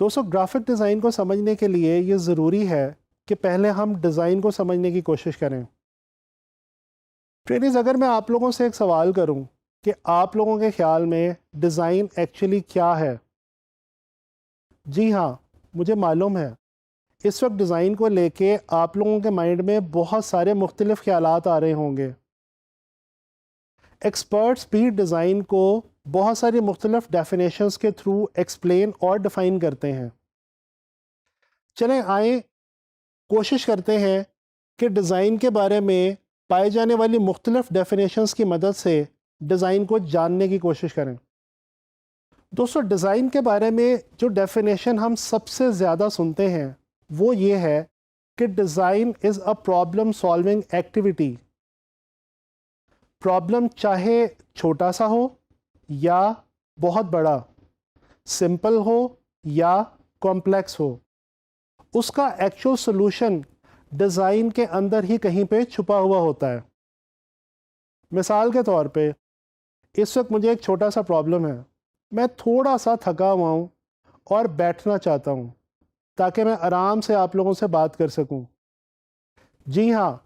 दोस्तों, graphic design को समझने के लिए ये ज़रूरी है कि पहले हम डिज़ाइन को समझने की कोशिश करें। ट्रेनिज, अगर मैं आप लोगों से एक सवाल करूं कि आप लोगों के ख्याल में डिज़ाइन एक्चुअली क्या है? जी हाँ, मुझे मालूम है इस वक्त डिज़ाइन को लेके आप लोगों के माइंड में बहुत सारे मुख्तलिफ ख्यालात आ रहे होंगे। एक्सपर्ट्स भी डिज़ाइन को बहुत सारी मुख्तलिफ डेफिनेशंस के थ्रू एक्सप्लेन और डिफ़ाइन करते हैं। चलें आए कोशिश करते हैं कि डिज़ाइन के बारे में पाए जाने वाली मुख्तलिफ डेफिनेशंस की मदद से डिज़ाइन को जानने की कोशिश करें। दोस्तों, डिज़ाइन के बारे में जो डेफिनेशन हम सबसे ज़्यादा सुनते हैं वो ये है कि design is a problem solving activity. Problem चाहे छोटा सा हो या बहुत बड़ा, सिंपल हो या कॉम्प्लेक्स हो, उसका एक्चुअल सॉल्यूशन डिज़ाइन के अंदर ही कहीं पे छुपा हुआ होता है। मिसाल के तौर पे इस वक्त मुझे एक छोटा सा प्रॉब्लम है। मैं थोड़ा सा थका हुआ हूँ और बैठना चाहता हूँ ताकि मैं आराम से आप लोगों से बात कर सकूँ। जी हाँ,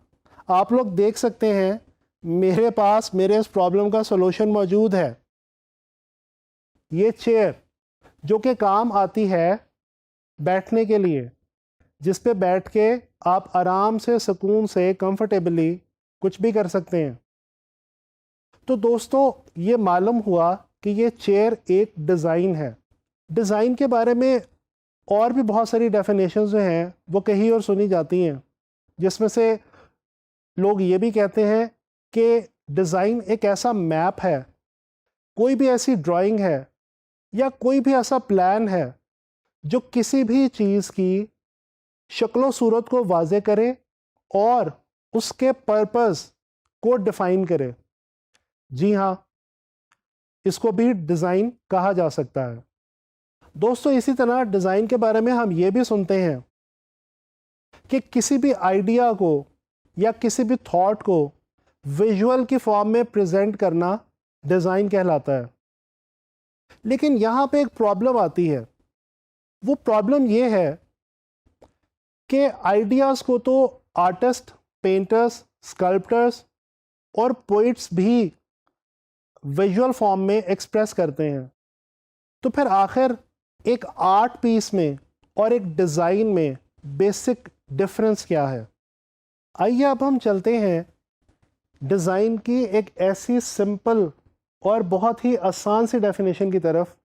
आप लोग देख सकते हैं मेरे पास मेरे इस प्रॉब्लम का सॉल्यूशन मौजूद है। ये चेयर जो कि काम आती है बैठने के लिए, जिस पे बैठ के आप आराम से सुकून से कंफर्टेबली कुछ भी कर सकते हैं। तो दोस्तों, ये मालूम हुआ कि ये चेयर एक डिज़ाइन है। डिज़ाइन के बारे में और भी बहुत सारी डेफिनेशंस जो हैं वो कहीं और सुनी जाती हैं, जिसमें से लोग ये भी कहते हैं कि डिज़ाइन एक ऐसा मैप है, कोई भी ऐसी ड्राइंग है या कोई भी ऐसा प्लान है जो किसी भी चीज़ की शक्ल सूरत को वाज़े करे और उसके पर्पस को डिफ़ाइन करे। जी हाँ, इसको भी डिज़ाइन कहा जा सकता है। दोस्तों, इसी तरह डिज़ाइन के बारे में हम ये भी सुनते हैं कि किसी भी आइडिया को या किसी भी थॉट को विजुअल की फॉर्म में प्रेजेंट करना डिज़ाइन कहलाता है। लेकिन यहाँ पे एक प्रॉब्लम आती है। वो प्रॉब्लम ये है कि आइडियाज़ को तो आर्टिस्ट, पेंटर्स, स्कल्प्टर्स और पोइट्स भी विजुअल फॉर्म में एक्सप्रेस करते हैं। तो फिर आखिर एक आर्ट पीस में और एक डिज़ाइन में बेसिक डिफरेंस क्या है? आइए अब हम चलते हैं डिज़ाइन की एक ऐसी सिंपल और बहुत ही आसान सी डेफिनेशन की तरफ,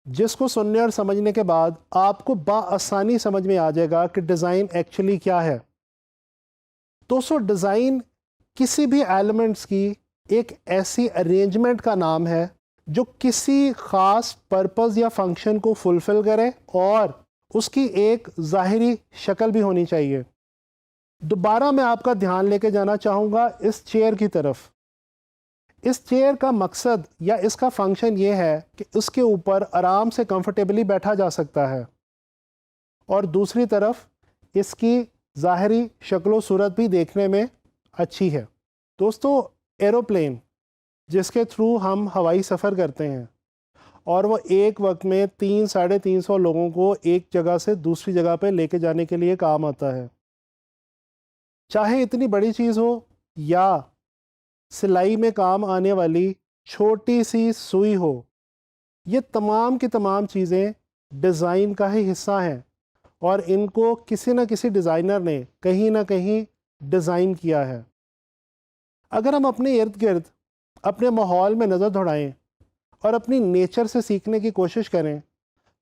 जिसको सुनने और समझने के बाद आपको बआसानी समझ में आ जाएगा कि डिज़ाइन एक्चुअली क्या है। दोस्तों, डिज़ाइन किसी भी एलिमेंट्स की एक ऐसी अरेंजमेंट का नाम है जो किसी ख़ास पर्पस या फंक्शन को फुलफ़िल करे और उसकी एक ज़ाहिरी शक्ल भी होनी चाहिए। दोबारा मैं आपका ध्यान लेके जाना चाहूँगा इस चेयर की तरफ। इस चेयर का मकसद या इसका फंक्शन ये है कि उसके ऊपर आराम से कंफर्टेबली बैठा जा सकता है और दूसरी तरफ इसकी ज़ाहिरी शक्ल सूरत भी देखने में अच्छी है। दोस्तों, एरोप्लेन जिसके थ्रू हम हवाई सफ़र करते हैं और वो एक वक्त में 300-350 लोगों को एक जगह से दूसरी जगह पे लेके जाने के लिए काम आता है। चाहे इतनी बड़ी चीज़ हो या सिलाई में काम आने वाली छोटी सी सुई हो, ये तमाम की तमाम चीज़ें डिज़ाइन का ही हिस्सा हैं और इनको किसी न किसी डिज़ाइनर ने कहीं ना कहीं डिज़ाइन किया है। अगर हम अपने इर्द गिर्द अपने माहौल में नज़र दौड़ाएं और अपनी नेचर से सीखने की कोशिश करें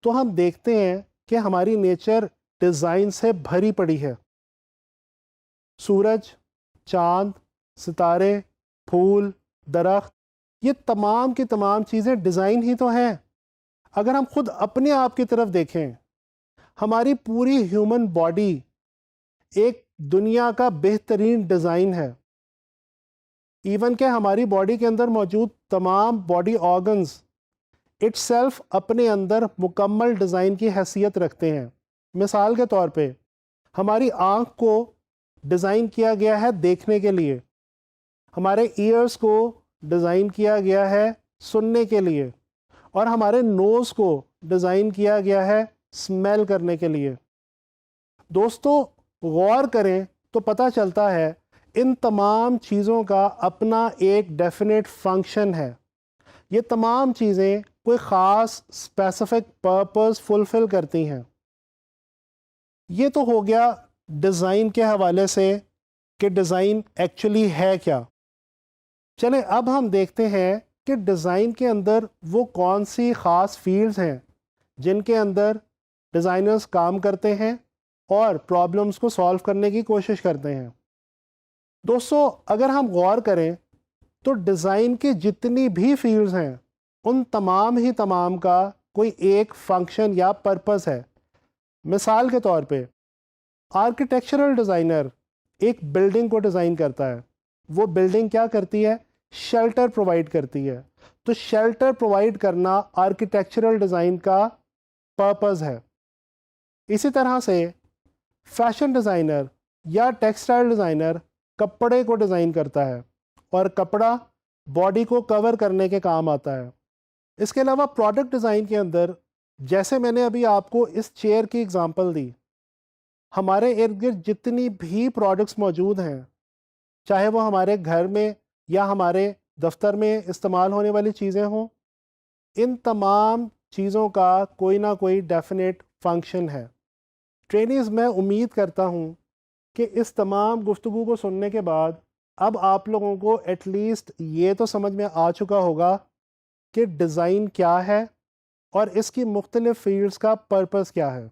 तो हम देखते हैं कि हमारी नेचर डिज़ाइन से भरी पड़ी है। सूरज, चाँद, सितारे, फूल, दरख्त, ये तमाम की तमाम चीज़ें डिज़ाइन ही तो हैं। अगर हम खुद अपने आप की तरफ देखें, हमारी पूरी ह्यूमन बॉडी एक दुनिया का बेहतरीन डिज़ाइन है। इवन के हमारी बॉडी के अंदर मौजूद तमाम बॉडी ऑर्गन्स इट्सेल्फ अपने अंदर मुकम्मल डिज़ाइन की हैसियत रखते हैं। मिसाल के तौर पे हमारी आँख को डिज़ाइन किया गया है देखने के लिए, हमारे ईयर्स को डिज़ाइन किया गया है सुनने के लिए और हमारे नोज़ को डिज़ाइन किया गया है स्मेल करने के लिए। दोस्तों, गौर करें तो पता चलता है इन तमाम चीज़ों का अपना एक डेफिनेट फंक्शन है। ये तमाम चीज़ें कोई ख़ास स्पेसिफिक पर्पस फुलफ़िल करती हैं। ये तो हो गया डिज़ाइन के हवाले से कि डिज़ाइन एक्चुअली है क्या। चलें अब हम देखते हैं कि डिज़ाइन के अंदर वो कौन सी ख़ास फील्ड्स हैं जिनके अंदर डिज़ाइनर्स काम करते हैं और प्रॉब्लम्स को सॉल्व करने की कोशिश करते हैं। दोस्तों, अगर हम गौर करें तो डिज़ाइन की जितनी भी फील्ड्स हैं उन तमाम ही तमाम का कोई एक फंक्शन या पर्पस है। मिसाल के तौर पे आर्किटेक्चरल डिज़ाइनर एक बिल्डिंग को डिज़ाइन करता है। वो बिल्डिंग क्या करती है? शेल्टर प्रोवाइड करती है। तो शेल्टर प्रोवाइड करना आर्किटेक्चरल डिज़ाइन का पर्पस है। इसी तरह से फैशन डिज़ाइनर या टेक्सटाइल डिज़ाइनर कपड़े को डिज़ाइन करता है और कपड़ा बॉडी को कवर करने के काम आता है। इसके अलावा प्रोडक्ट डिज़ाइन के अंदर, जैसे मैंने अभी आपको इस चेयर की एग्जांपल दी, हमारे इर्द गिर्द जितनी भी प्रोडक्ट्स मौजूद हैं, चाहे वो हमारे घर में या हमारे दफ्तर में इस्तेमाल होने वाली चीज़ें हों, इन तमाम चीज़ों का कोई ना कोई डेफिनेट फंक्शन है। ट्रेनीज़, मैं उम्मीद करता हूँ कि इस तमाम गुफ्तगू को सुनने के बाद अब आप लोगों को एटलीस्ट ये तो समझ में आ चुका होगा कि डिज़ाइन क्या है और इसकी मुख्तलिफ़ फील्ड्स का पर्पस क्या है।